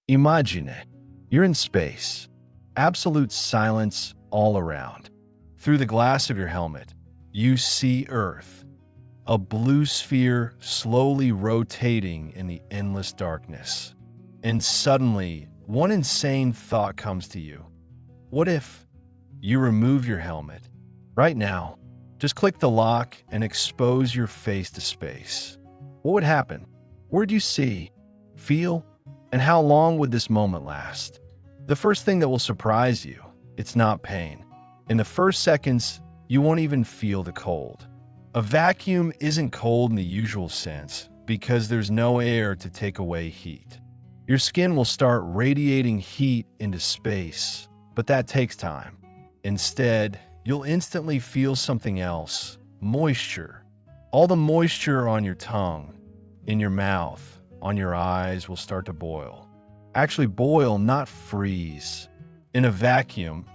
Imagine it. You're in space. Absolute silence all around. Through the glass of your helmet, you see Earth, a blue sphere slowly rotating in the endless darkness. And suddenly, one insane thought comes to you. What if you remove your helmet? Right now, just click the lock and expose your face to space. What would happen? What would you see, feel, and how long would this moment last? The first thing that will surprise you, it's not pain. In the first seconds, you won't even feel the cold. A vacuum isn't cold in the usual sense because there's no air to take away heat. Your skin will start radiating heat into space, but that takes time. Instead, you'll instantly feel something else, moisture. All the moisture on your tongue, in your mouth, on your eyes will start to boil. Actually boil, not freeze. In a vacuum,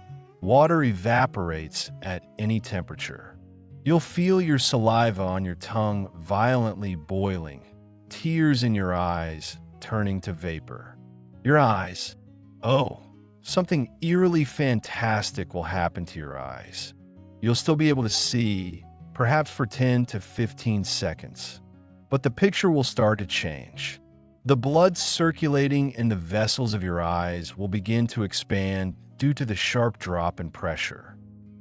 water evaporates at any temperature. You'll feel your saliva on your tongue violently boiling, tears in your eyes turning to vapor. Your eyes. Oh, something eerily fantastic will happen to your eyes. You'll still be able to see, perhaps for 10 to 15 seconds. But the picture will start to change. The blood circulating in the vessels of your eyes will begin to expand due to the sharp drop in pressure.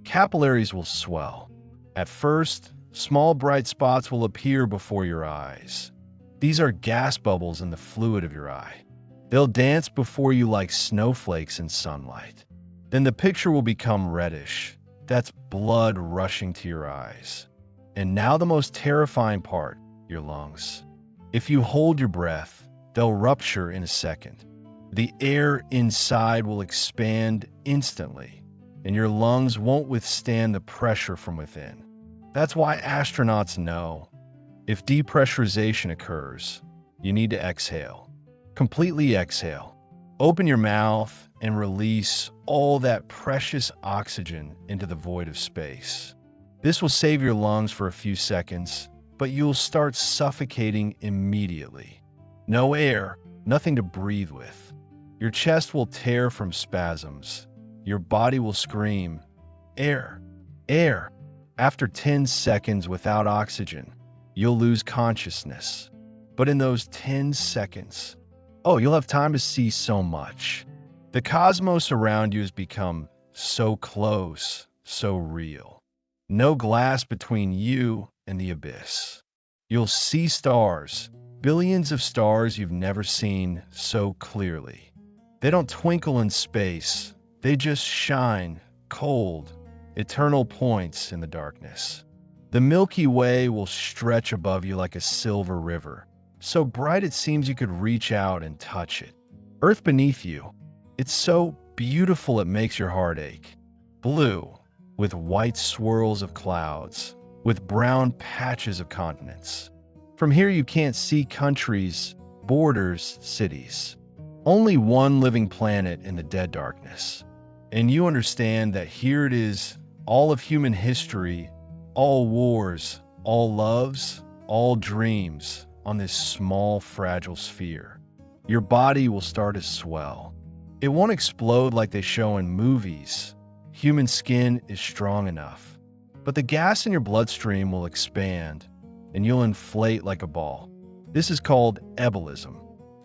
Capillaries will swell. At first, small bright spots will appear before your eyes. These are gas bubbles in the fluid of your eye. They'll dance before you like snowflakes in sunlight. Then the picture will become reddish. That's blood rushing to your eyes. And now the most terrifying part, your lungs. If you hold your breath, they'll rupture in a second. The air inside will expand instantly, and your lungs won't withstand the pressure from within. That's why astronauts know if depressurization occurs, you need to exhale. Completely exhale. Open your mouth and release all that precious oxygen into the void of space. This will save your lungs for a few seconds, but you'll start suffocating immediately. No air, nothing to breathe with. Your chest will tear from spasms. Your body will scream, "Air! Air!" After 10 seconds without oxygen, you'll lose consciousness. But in those 10 seconds, you'll have time to see so much. The cosmos around you has become so close, so real. No glass between you and the abyss. You'll see stars, billions of stars you've never seen so clearly. They don't twinkle in space. They just shine, cold, eternal points in the darkness. The Milky Way will stretch above you like a silver river, so bright it seems you could reach out and touch it. Earth beneath you, it's so beautiful it makes your heart ache. Blue, with white swirls of clouds, with brown patches of continents. From here you can't see countries, borders, cities. Only one living planet in the dead darkness. And you understand that here it is, all of human history, all wars, all loves, all dreams on this small, fragile sphere. Your body will start to swell. It won't explode like they show in movies. Human skin is strong enough. But the gas in your bloodstream will expand, and you'll inflate like a ball. This is called embolism.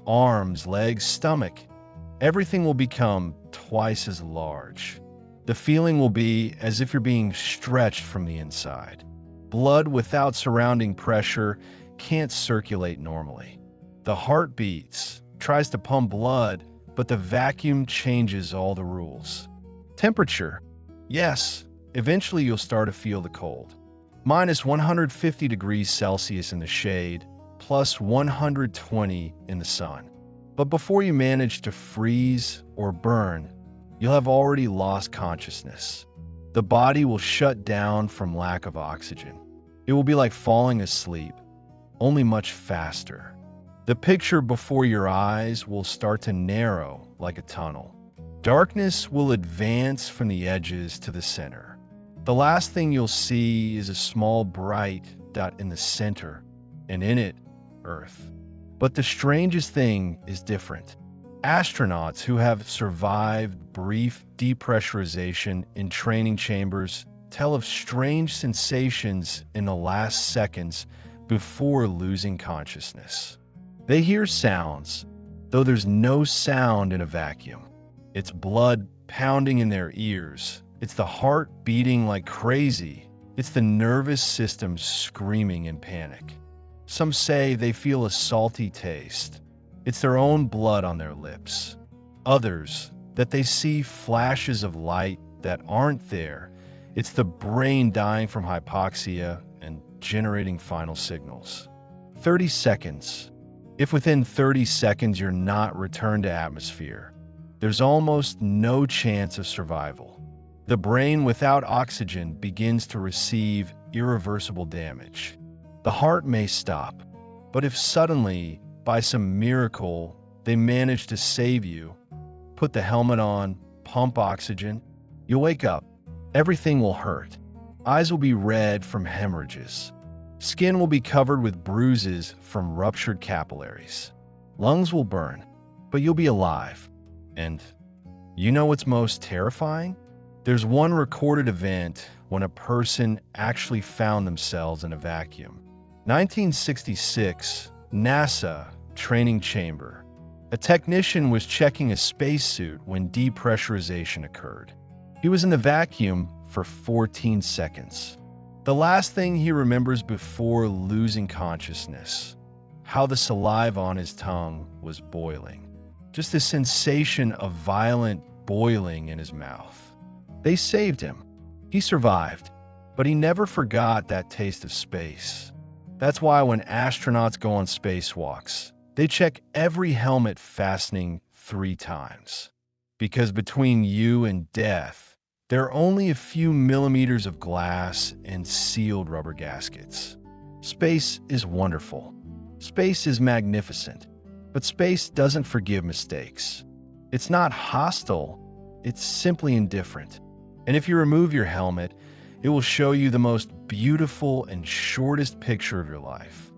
Arms, legs, stomach. Everything will become twice as large. The feeling will be as if you're being stretched from the inside. Blood without surrounding pressure can't circulate normally. The heart beats, tries to pump blood, but the vacuum changes all the rules. Temperature. Yes, eventually you'll start to feel the cold. Minus 150 degrees Celsius in the shade, plus 120 in the sun. But before you manage to freeze or burn, you'll have already lost consciousness. The body will shut down from lack of oxygen. It will be like falling asleep, only much faster. The picture before your eyes will start to narrow like a tunnel. Darkness will advance from the edges to the center. The last thing you'll see is a small bright dot in the center, and in it, Earth. But the strangest thing is different. Astronauts who have survived brief depressurization in training chambers tell of strange sensations in the last seconds before losing consciousness. They hear sounds, though there's no sound in a vacuum. It's blood pounding in their ears. It's the heart beating like crazy. It's the nervous system screaming in panic. Some say they feel a salty taste. It's their own blood on their lips. Others, that they see flashes of light that aren't there. It's the brain dying from hypoxia and generating final signals. 30 seconds. If within 30 seconds you're not returned to atmosphere, there's almost no chance of survival. The brain without oxygen begins to receive irreversible damage. The heart may stop, but if suddenly, by some miracle, they manage to save you, put the helmet on, pump oxygen, you'll wake up. Everything will hurt. Eyes will be red from hemorrhages. Skin will be covered with bruises from ruptured capillaries. Lungs will burn, but you'll be alive. And you know what's most terrifying? There's one recorded event when a person actually found themselves in a vacuum. 1966, NASA training chamber. A technician was checking a spacesuit when depressurization occurred. He was in the vacuum for 14 seconds. The last thing he remembers before losing consciousness, how the saliva on his tongue was boiling. Just a sensation of violent boiling in his mouth. They saved him. He survived, but he never forgot that taste of space. That's why when astronauts go on spacewalks, they check every helmet fastening 3 times. Because between you and death, there are only a few millimeters of glass and sealed rubber gaskets. Space is wonderful. Space is magnificent. But space doesn't forgive mistakes. It's not hostile, it's simply indifferent. And if you remove your helmet, it will show you the most beautiful and shortest picture of your life.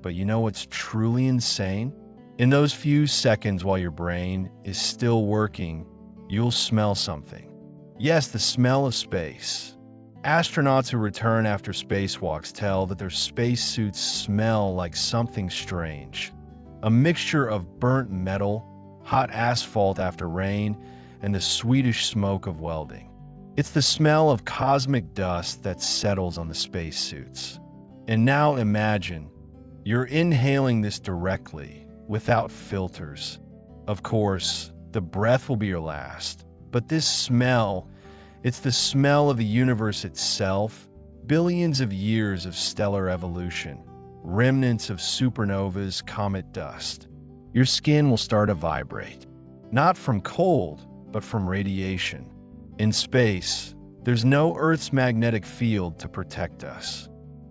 But you know what's truly insane? In those few seconds while your brain is still working, you'll smell something. Yes, the smell of space. Astronauts who return after spacewalks tell that their spacesuits smell like something strange. A mixture of burnt metal, hot asphalt after rain, and the sweetish smoke of welding. It's the smell of cosmic dust that settles on the spacesuits. And now imagine, you're inhaling this directly, without filters. Of course, the breath will be your last, but this smell, it's the smell of the universe itself, billions of years of stellar evolution, remnants of supernovas, comet dust. Your skin will start to vibrate, not from cold, but from radiation. In space, there's no Earth's magnetic field to protect us.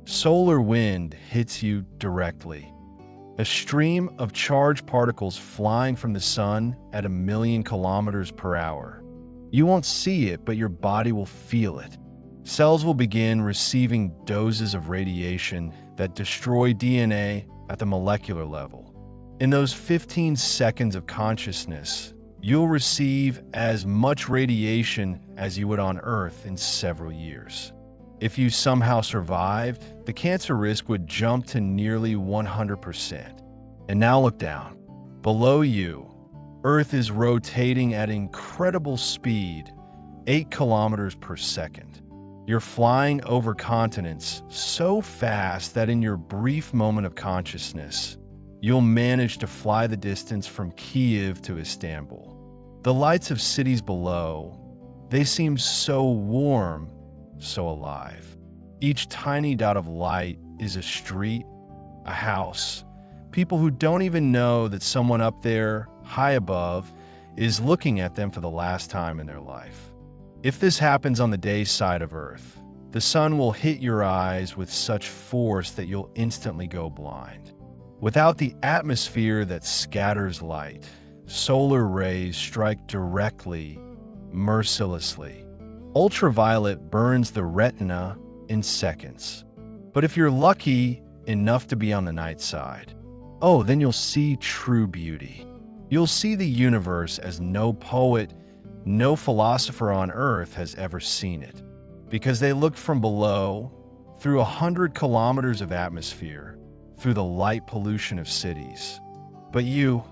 Solar wind hits you directly. A stream of charged particles flying from the sun at 1,000,000 kilometers per hour. You won't see it, but your body will feel it. Cells will begin receiving doses of radiation that destroy DNA at the molecular level. In those 15 seconds of consciousness, you'll receive as much radiation as you would on Earth in several years. If you somehow survived, the cancer risk would jump to nearly 100%. And now look down. Below you, Earth is rotating at incredible speed, 8 kilometers per second. You're flying over continents so fast that in your brief moment of consciousness, you'll manage to fly the distance from Kyiv to Istanbul. The lights of cities below, they seem so warm, so alive. Each tiny dot of light is a street, a house. People who don't even know that someone up there, high above, is looking at them for the last time in their life. If this happens on the day side of Earth, the sun will hit your eyes with such force that you'll instantly go blind. Without the atmosphere that scatters light, solar rays strike directly, mercilessly. Ultraviolet burns the retina in seconds. But if you're lucky enough to be on the night side, oh, then you'll see true beauty. You'll see the universe as no poet, no philosopher on Earth has ever seen it, because they looked from below, through 100 kilometers of atmosphere, through the light pollution of cities. But you're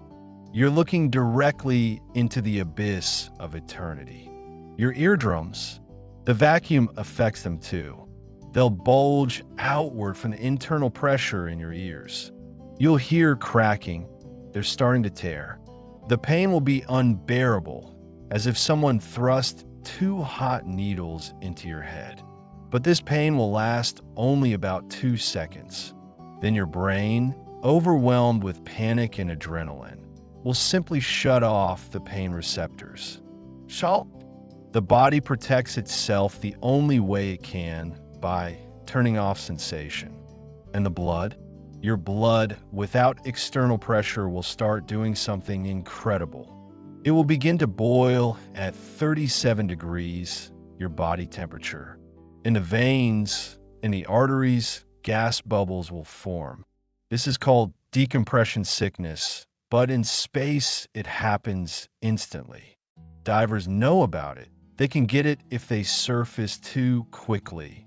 looking directly into the abyss of eternity. Your eardrums, the vacuum affects them too. They'll bulge outward from the internal pressure in your ears. You'll hear cracking. They're starting to tear. The pain will be unbearable, as if someone thrust 2 hot needles into your head. But this pain will last only about 2 seconds. Then your brain, overwhelmed with panic and adrenaline, will simply shut off the pain receptors. The body protects itself the only way it can, by turning off sensation. And the blood? Your blood, without external pressure, will start doing something incredible. It will begin to boil at 37 degrees, your body temperature. In the veins, in the arteries, gas bubbles will form. This is called decompression sickness, but in space, it happens instantly. Divers know about it. They can get it if they surface too quickly.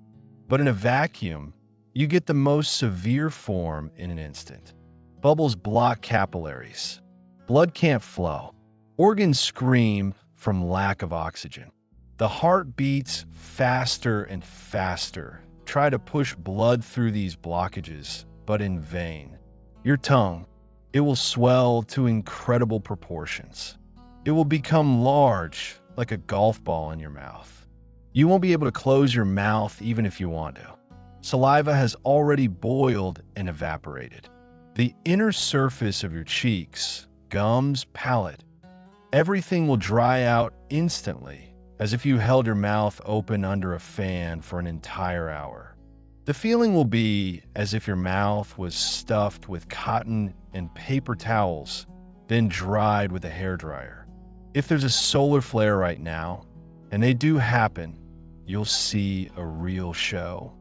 But in a vacuum, you get the most severe form in an instant. Bubbles block capillaries. Blood can't flow. Organs scream from lack of oxygen. The heart beats faster and faster. Try to push blood through these blockages, but in vain. Your tongue, it will swell to incredible proportions. It will become large, like a golf ball in your mouth. You won't be able to close your mouth even if you want to. Saliva has already boiled and evaporated. The inner surface of your cheeks, gums, palate, everything will dry out instantly, as if you held your mouth open under a fan for an entire hour. The feeling will be as if your mouth was stuffed with cotton and paper towels, then dried with a hairdryer. If there's a solar flare right now, and they do happen, you'll see a real show.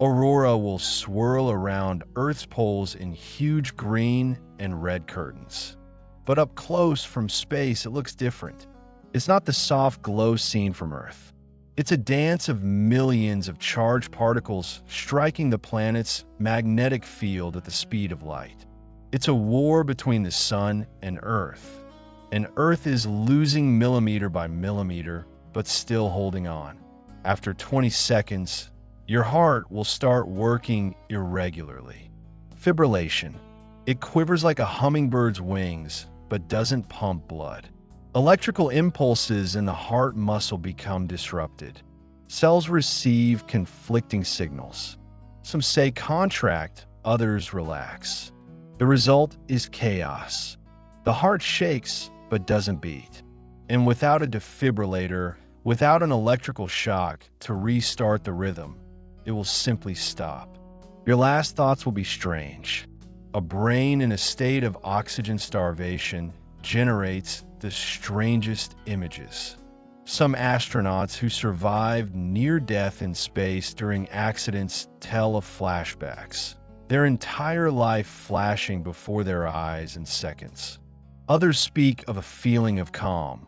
Aurora will swirl around Earth's poles in huge green and red curtains. But up close from space, it looks different. It's not the soft glow seen from Earth. It's a dance of millions of charged particles striking the planet's magnetic field at the speed of light. It's a war between the sun and Earth. And Earth is losing millimeter by millimeter, but still holding on. After 20 seconds, your heart will start working irregularly. Fibrillation. It quivers like a hummingbird's wings, but doesn't pump blood. Electrical impulses in the heart muscle become disrupted. Cells receive conflicting signals. Some say contract, others relax. The result is chaos. The heart shakes, but doesn't beat. And without a defibrillator, without an electrical shock to restart the rhythm, it will simply stop. Your last thoughts will be strange. A brain in a state of oxygen starvation generates the strangest images. Some astronauts who survived near death in space during accidents tell of flashbacks, their entire life flashing before their eyes in seconds. Others speak of a feeling of calm,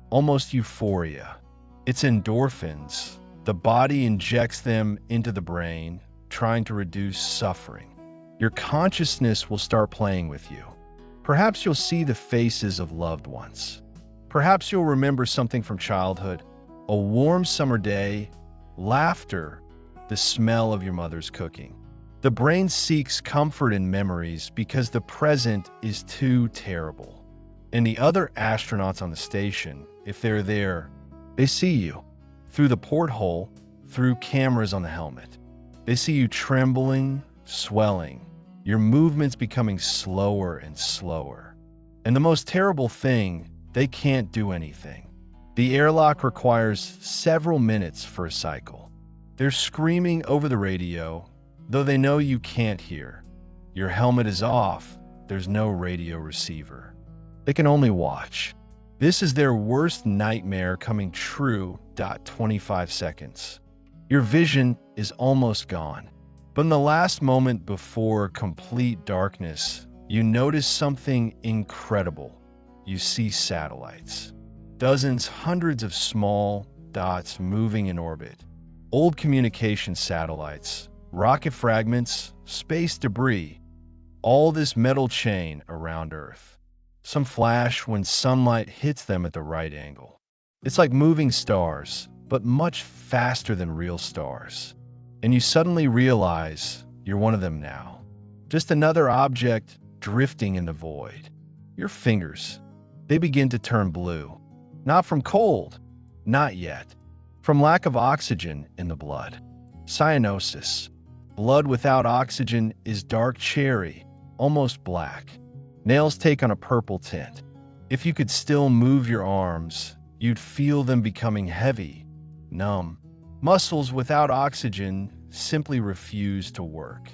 almost euphoria. It's endorphins. The body injects them into the brain, trying to reduce suffering. Your consciousness will start playing with you. Perhaps you'll see the faces of loved ones. Perhaps you'll remember something from childhood, a warm summer day, laughter, the smell of your mother's cooking. The brain seeks comfort in memories because the present is too terrible. And the other astronauts on the station, if they're there, they see you. Through the porthole, through cameras on the helmet. They see you trembling, swelling, your movements becoming slower and slower. And the most terrible thing, they can't do anything. The airlock requires several minutes for a cycle. They're screaming over the radio, though they know you can't hear. Your helmet is off, there's no radio receiver. They can only watch. This is their worst nightmare coming true. 25 seconds. Your vision is almost gone. But in the last moment before complete darkness, you notice something incredible. you see satellites. Dozens, hundreds of small dots moving in orbit. Old communication satellites, rocket fragments, space debris, all this metal chain around Earth. Some flash when sunlight hits them at the right angle. It's like moving stars, but much faster than real stars. And you suddenly realize you're one of them now. Just another object drifting in the void. Your fingers, they begin to turn blue. Not from cold, not yet. From lack of oxygen in the blood. Cyanosis. Blood without oxygen is dark cherry, almost black. Nails take on a purple tint. If you could still move your arms, you'd feel them becoming heavy, numb. Muscles without oxygen simply refuse to work.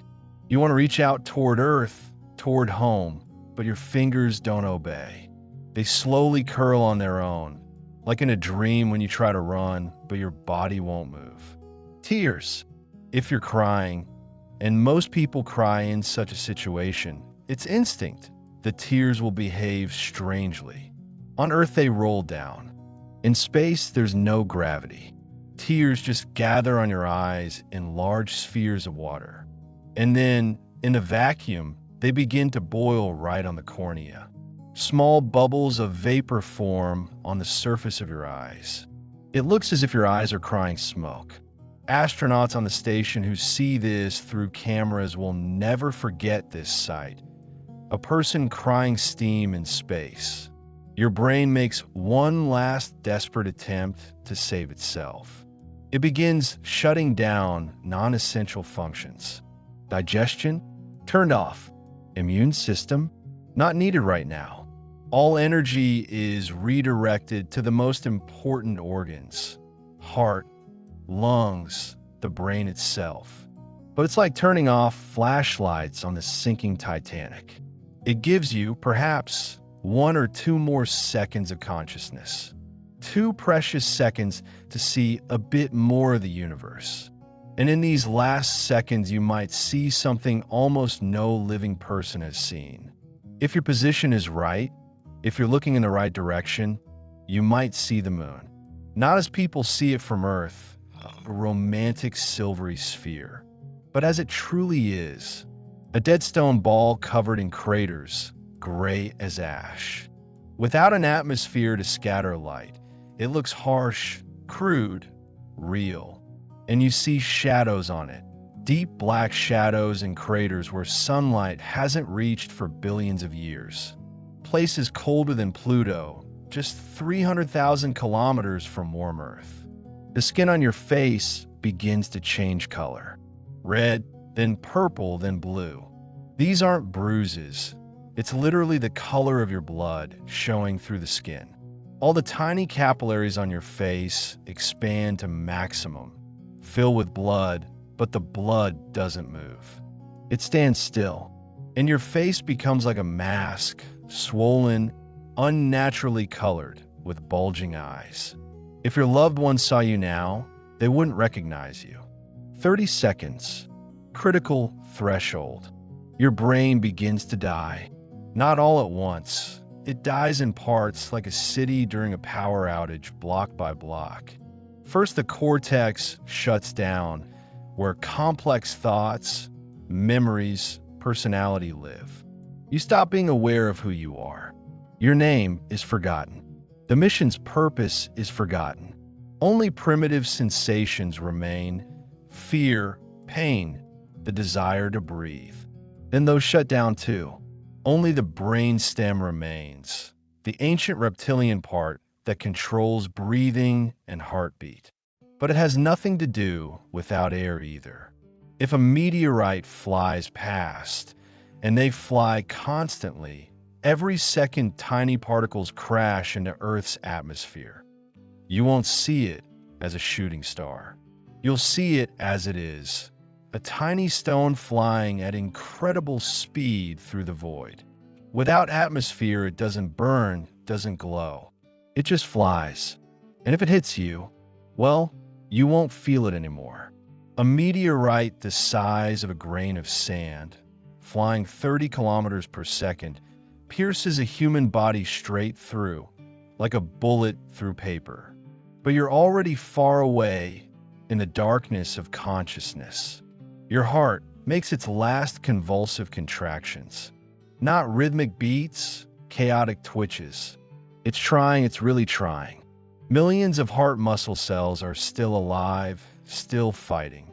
You want to reach out toward Earth, toward home, but your fingers don't obey. They slowly curl on their own, like in a dream when you try to run, but your body won't move. Tears. If you're crying, and most people cry in such a situation, it's instinct. The tears will behave strangely. On Earth, they roll down. In space, there's no gravity. Tears just gather on your eyes in large spheres of water. And then, in a vacuum, they begin to boil right on the cornea. Small bubbles of vapor form on the surface of your eyes. It looks as if your eyes are crying smoke. Astronauts on the station who see this through cameras will never forget this sight. A person crying steam in space. Your brain makes one last desperate attempt to save itself. It begins shutting down non-essential functions. Digestion? Turned off. Immune system? Not needed right now. All energy is redirected to the most important organs. Heart, lungs, the brain itself. But it's like turning off flashlights on the sinking Titanic. It gives you, perhaps, 1 or 2 more seconds of consciousness. 2 precious seconds to see a bit more of the universe. And in these last seconds, you might see something almost no living person has seen. If your position is right, if you're looking in the right direction, you might see the moon. Not as people see it from Earth, a romantic silvery sphere, but as it truly is, a dead stone ball covered in craters, gray as ash. Without an atmosphere to scatter light, it looks harsh, crude, real. And you see shadows on it, deep black shadows in craters where sunlight hasn't reached for billions of years. Places colder than Pluto, just 300,000 kilometers from warm Earth. The skin on your face begins to change color. Red, then purple, then blue. These aren't bruises. It's literally the color of your blood showing through the skin. All the tiny capillaries on your face expand to maximum, fill with blood, but the blood doesn't move. It stands still, and your face becomes like a mask, swollen, unnaturally colored, with bulging eyes. If your loved one saw you now, they wouldn't recognize you. 30 seconds, critical threshold. Your brain begins to die. Not all at once. It dies in parts like a city during a power outage, block by block. First, the cortex shuts down, where complex thoughts, memories, personality live. You stop being aware of who you are. Your name is forgotten. The mission's purpose is forgotten. Only primitive sensations remain: fear, pain, the desire to breathe. Then those shut down too. Only the brain stem remains, the ancient reptilian part that controls breathing and heartbeat. But it has nothing to do without air either. If a meteorite flies past, and they fly constantly, every second tiny particles crash into Earth's atmosphere. You won't see it as a shooting star. You'll see it as it is, a tiny stone flying at incredible speed through the void. Without atmosphere, it doesn't burn, doesn't glow. It just flies. And if it hits you, well, you won't feel it anymore. A meteorite the size of a grain of sand, flying 30 kilometers per second, pierces a human body straight through, like a bullet through paper. But you're already far away in the darkness of consciousness. Your heart makes its last convulsive contractions. Not rhythmic beats, chaotic twitches. It's really trying. Millions of heart muscle cells are still alive, still fighting.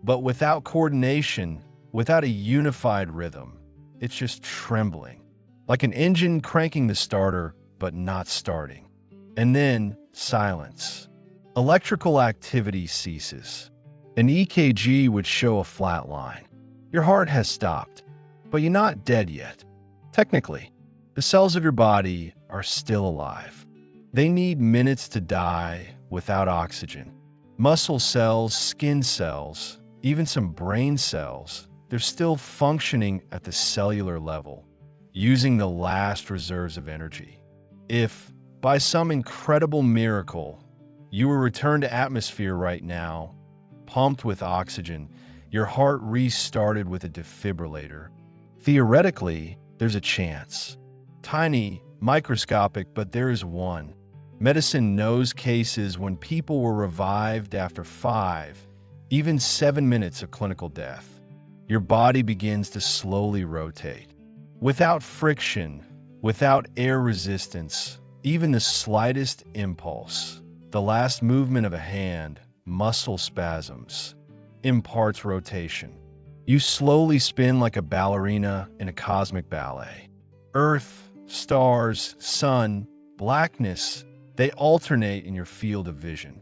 But without coordination, without a unified rhythm, it's just trembling. Like an engine cranking the starter, but not starting. And then, silence. Electrical activity ceases. An EKG would show a flat line. Your heart has stopped, but you're not dead yet. Technically, the cells of your body are still alive. They need minutes to die without oxygen. Muscle cells, skin cells, even some brain cells, they're still functioning at the cellular level, using the last reserves of energy. If, by some incredible miracle, you were returned to atmosphere right now, pumped with oxygen, your heart restarted with a defibrillator, theoretically, there's a chance. Tiny, microscopic, but there is one. Medicine knows cases when people were revived after 5, even 7 minutes of clinical death. Your body begins to slowly rotate. Without friction, without air resistance, even the slightest impulse, the last movement of a hand, muscle spasms, imparts rotation. You slowly spin like a ballerina in a cosmic ballet. Earth, stars, sun, blackness, they alternate in your field of vision.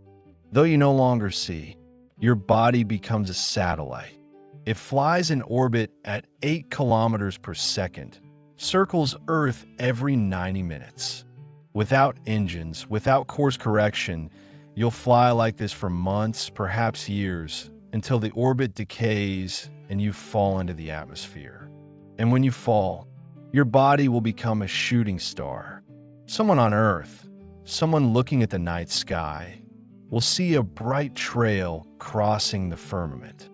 Though you no longer see, your body becomes a satellite. It flies in orbit at 8 kilometers per second, circles Earth every 90 minutes. Without engines, without course correction, you'll fly like this for months, perhaps years, until the orbit decays and you fall into the atmosphere. And when you fall, your body will become a shooting star. Someone on Earth, someone looking at the night sky, will see a bright trail crossing the firmament.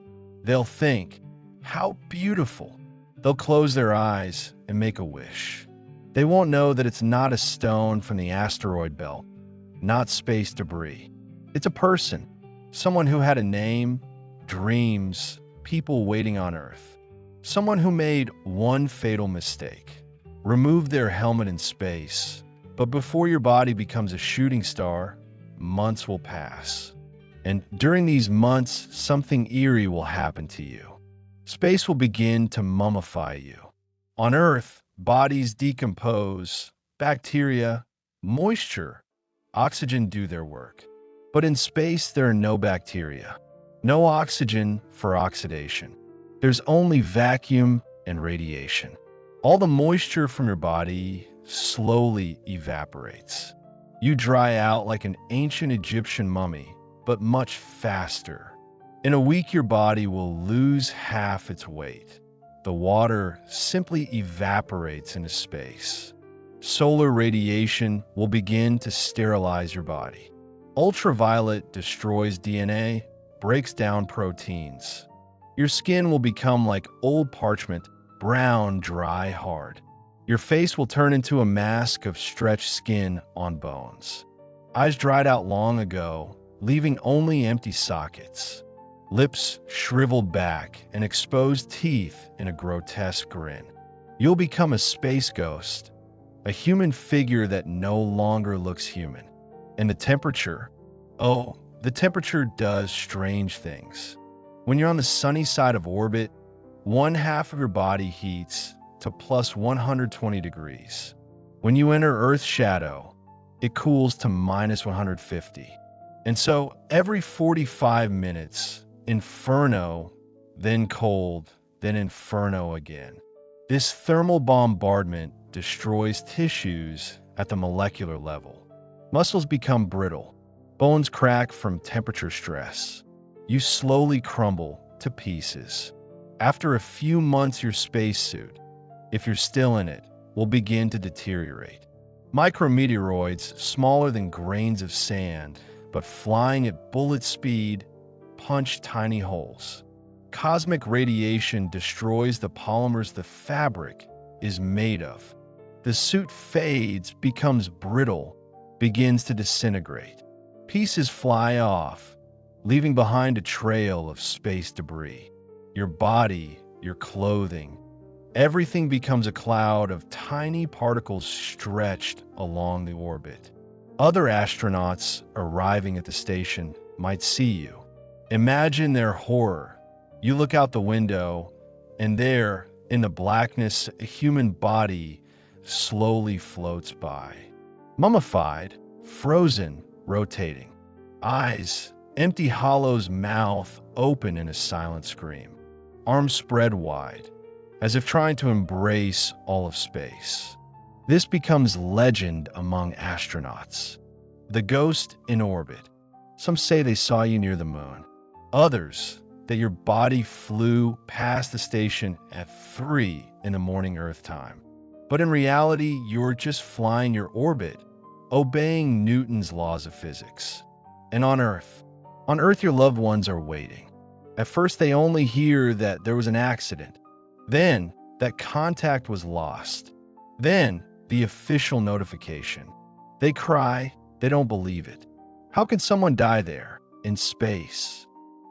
They'll think, how beautiful. They'll close their eyes and make a wish. They won't know that it's not a stone from the asteroid belt, not space debris. It's a person, someone who had a name, dreams, people waiting on Earth. Someone who made one fatal mistake, removed their helmet in space. But before your body becomes a shooting star, months will pass. And during these months, something eerie will happen to you. Space will begin to mummify you. On Earth, bodies decompose, bacteria, moisture, oxygen do their work. But in space, there are no bacteria, no oxygen for oxidation. There's only vacuum and radiation. All the moisture from your body slowly evaporates. You dry out like an ancient Egyptian mummy, but much faster. In a week, your body will lose half its weight. The water simply evaporates into space. Solar radiation will begin to sterilize your body. Ultraviolet destroys DNA, breaks down proteins. Your skin will become like old parchment, brown, dry, hard. Your face will turn into a mask of stretched skin on bones. Eyes dried out long ago, leaving only empty sockets. Lips shriveled back and exposed teeth in a grotesque grin. You'll become a space ghost, a human figure that no longer looks human. And the temperature does strange things. When you're on the sunny side of orbit, one half of your body heats to plus 120 degrees. When you enter Earth's shadow, it cools to minus 150. And so every 45 minutes, inferno, then cold, then inferno again. This thermal bombardment destroys tissues at the molecular level. Muscles become brittle. Bones crack from temperature stress. You slowly crumble to pieces. After a few months, your spacesuit, if you're still in it, will begin to deteriorate. Micrometeoroids, smaller than grains of sand, but flying at bullet speed, punch tiny holes. Cosmic radiation destroys the polymers the fabric is made of. The suit fades, becomes brittle, begins to disintegrate. Pieces fly off, leaving behind a trail of space debris. Your body, your clothing, everything becomes a cloud of tiny particles stretched along the orbit. Other astronauts arriving at the station might see you. Imagine their horror. You look out the window, and there, in the blackness, a human body slowly floats by. Mummified, frozen, rotating. Eyes, empty hollows, mouth open in a silent scream. Arms spread wide, as if trying to embrace all of space. This becomes legend among astronauts. The ghost in orbit. Some say they saw you near the moon. Others, that your body flew past the station at 3 in the morning Earth time. But in reality, you're just flying your orbit, obeying Newton's laws of physics. And on Earth, your loved ones are waiting. At first, they only hear that there was an accident. Then, that contact was lost. Then, the official notification. They cry, they don't believe it. How can someone die there, in space?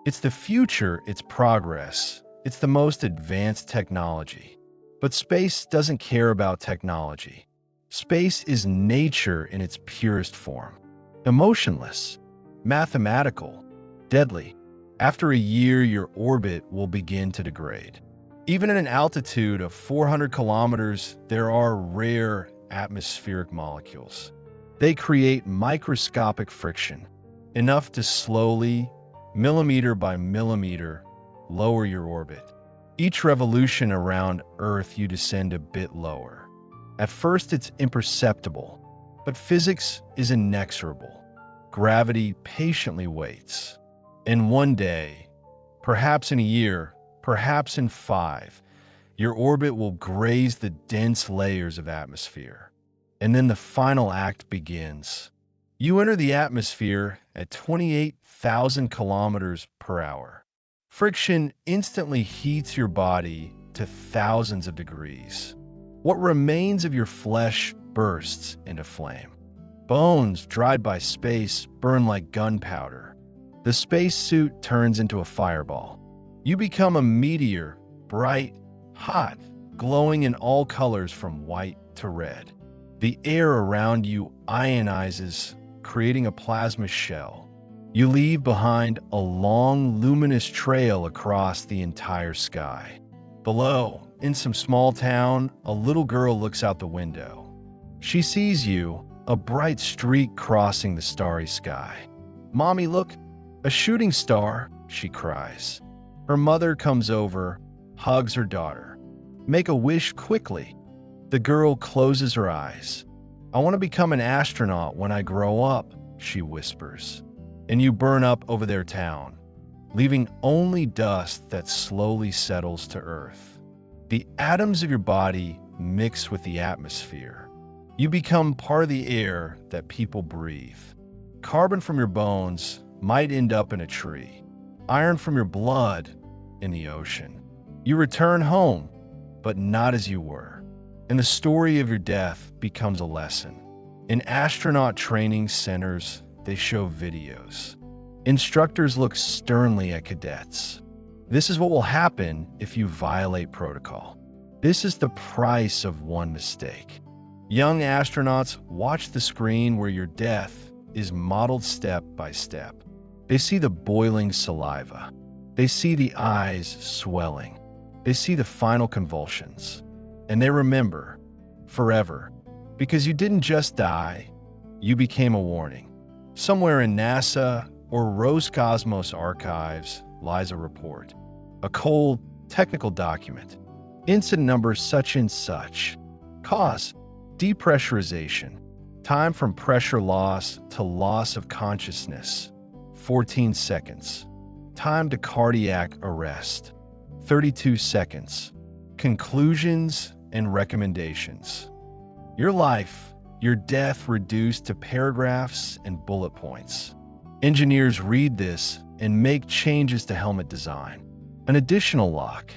It's the future, it's progress, it's the most advanced technology. But space doesn't care about technology. Space is nature in its purest form. Emotionless, mathematical, deadly. After a year, your orbit will begin to degrade. Even at an altitude of 400 kilometers, there are rare atmospheric molecules. They create microscopic friction, enough to slowly, millimeter by millimeter, lower your orbit. Each revolution around Earth, you descend a bit lower. At first, it's imperceptible, but physics is inexorable. Gravity patiently waits. And one day, perhaps in a year, perhaps in 5, your orbit will graze the dense layers of atmosphere. And then the final act begins. You enter the atmosphere at 28,000 kilometers per hour. Friction instantly heats your body to thousands of degrees. What remains of your flesh bursts into flame. Bones, dried by space, burn like gunpowder. The spacesuit turns into a fireball. You become a meteor, bright, hot, glowing in all colors from white to red. The air around you ionizes, creating a plasma shell. You leave behind a long, luminous trail across the entire sky. Below, in some small town, a little girl looks out the window. She sees you, a bright streak crossing the starry sky. "Mommy, look, a shooting star," she cries. Her mother comes over, hugs her daughter. "Make a wish quickly." The girl closes her eyes. "I want to become an astronaut when I grow up," she whispers. And you burn up over their town, leaving only dust that slowly settles to Earth. The atoms of your body mix with the atmosphere. You become part of the air that people breathe. Carbon from your bones might end up in a tree. Iron from your blood in the ocean. You return home, but not as you were. And the story of your death becomes a lesson. In astronaut training centers, they show videos. Instructors look sternly at cadets. This is what will happen if you violate protocol. This is the price of one mistake. Young astronauts watch the screen where your death is modeled step by step. They see the boiling saliva. They see the eyes swelling. They see the final convulsions. And they remember forever, because you didn't just die, you became a warning. Somewhere in NASA or Roscosmos archives lies a report, a cold, technical document. Incident number such and such. Cause, depressurization. Time from pressure loss to loss of consciousness, 14 seconds. Time to cardiac arrest, 32 seconds. Conclusions and recommendations. Your life, your death reduced to paragraphs and bullet points. Engineers read this and make changes to helmet design. An additional lock,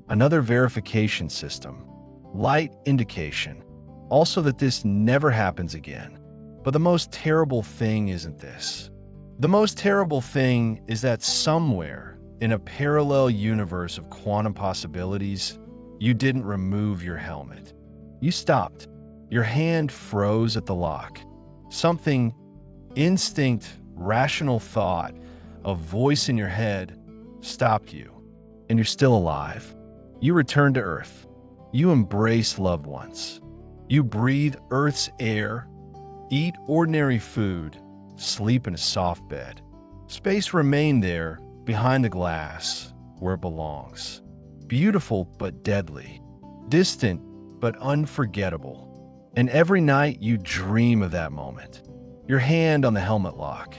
another verification system, light indication. Also that this never happens again. But the most terrible thing isn't this. The most terrible thing is that somewhere in a parallel universe of quantum possibilities, you didn't remove your helmet. You stopped. Your hand froze at the lock. Something, instinct, rational thought, a voice in your head, stopped you. And you're still alive. You return to Earth. You embrace loved ones. You breathe Earth's air, eat ordinary food, sleep in a soft bed. Space remained there, behind the glass, where it belongs. Beautiful but deadly. Distant but unforgettable. And every night you dream of that moment. Your hand on the helmet lock.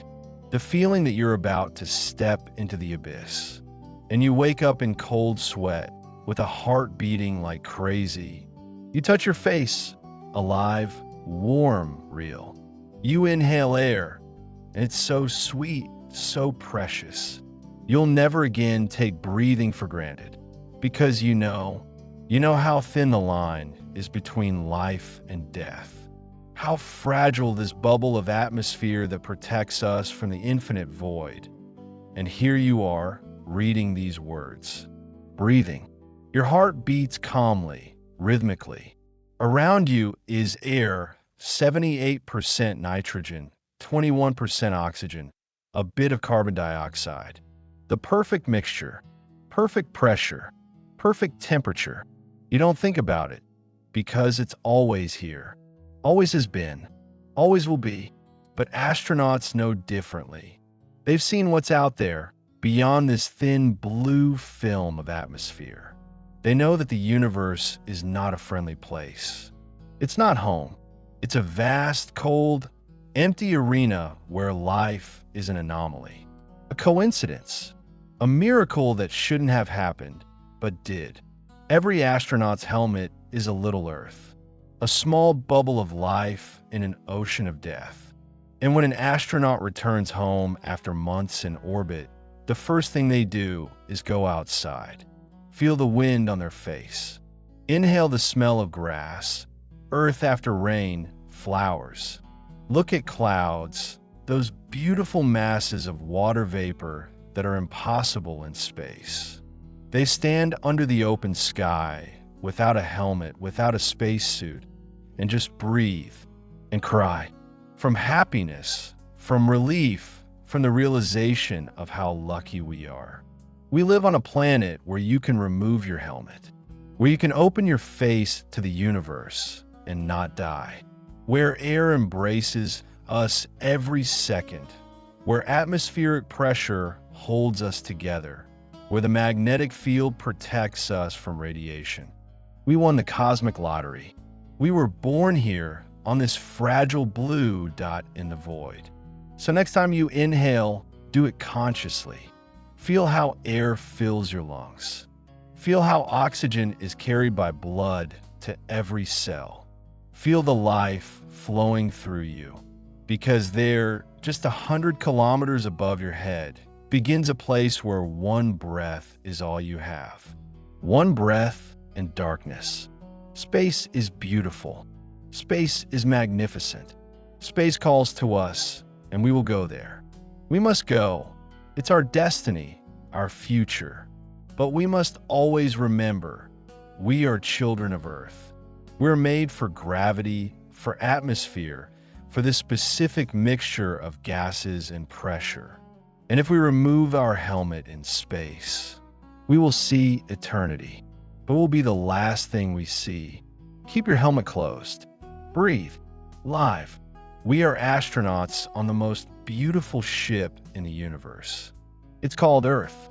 The feeling that you're about to step into the abyss. And you wake up in cold sweat, with a heart beating like crazy. You touch your face, alive, warm, real. You inhale air, and it's so sweet, so precious. You'll never again take breathing for granted, because you know how thin the line is between life and death. How fragile this bubble of atmosphere that protects us from the infinite void. And here you are, reading these words. Breathing. Your heart beats calmly, rhythmically. Around you is air, 78% nitrogen, 21% oxygen, a bit of carbon dioxide. The perfect mixture, perfect pressure, perfect temperature. You don't think about it, because it's always here. Always has been, always will be. But astronauts know differently. They've seen what's out there, beyond this thin blue film of atmosphere. They know that the universe is not a friendly place. It's not home. It's a vast, cold, empty arena where life is an anomaly. A coincidence. A miracle that shouldn't have happened, but did. Every astronaut's helmet is a little Earth. A small bubble of life in an ocean of death. And when an astronaut returns home after months in orbit, the first thing they do is go outside. Feel the wind on their face. Inhale the smell of grass, earth after rain, flowers. Look at clouds, those beautiful masses of water vapor that are impossible in space. They stand under the open sky, without a helmet, without a spacesuit, and just breathe and cry. From happiness, from relief, from the realization of how lucky we are. We live on a planet where you can remove your helmet, where you can open your face to the universe and not die, where air embraces us every second, where atmospheric pressure holds us together, where the magnetic field protects us from radiation. We won the cosmic lottery. We were born here on this fragile blue dot in the void. So next time you inhale, do it consciously. Feel how air fills your lungs. Feel how oxygen is carried by blood to every cell. Feel the life flowing through you. Because there, just 100 kilometers above your head, begins a place where one breath is all you have. One breath and darkness. Space is beautiful. Space is magnificent. Space calls to us, and we will go there. We must go. It's our destiny, our future. But we must always remember, we are children of Earth. We're made for gravity, for atmosphere, for this specific mixture of gases and pressure. And if we remove our helmet in space, we will see eternity, but will be the last thing we see. Keep your helmet closed. Breathe. Live. We are astronauts on the most beautiful ship in the universe. It's called Earth.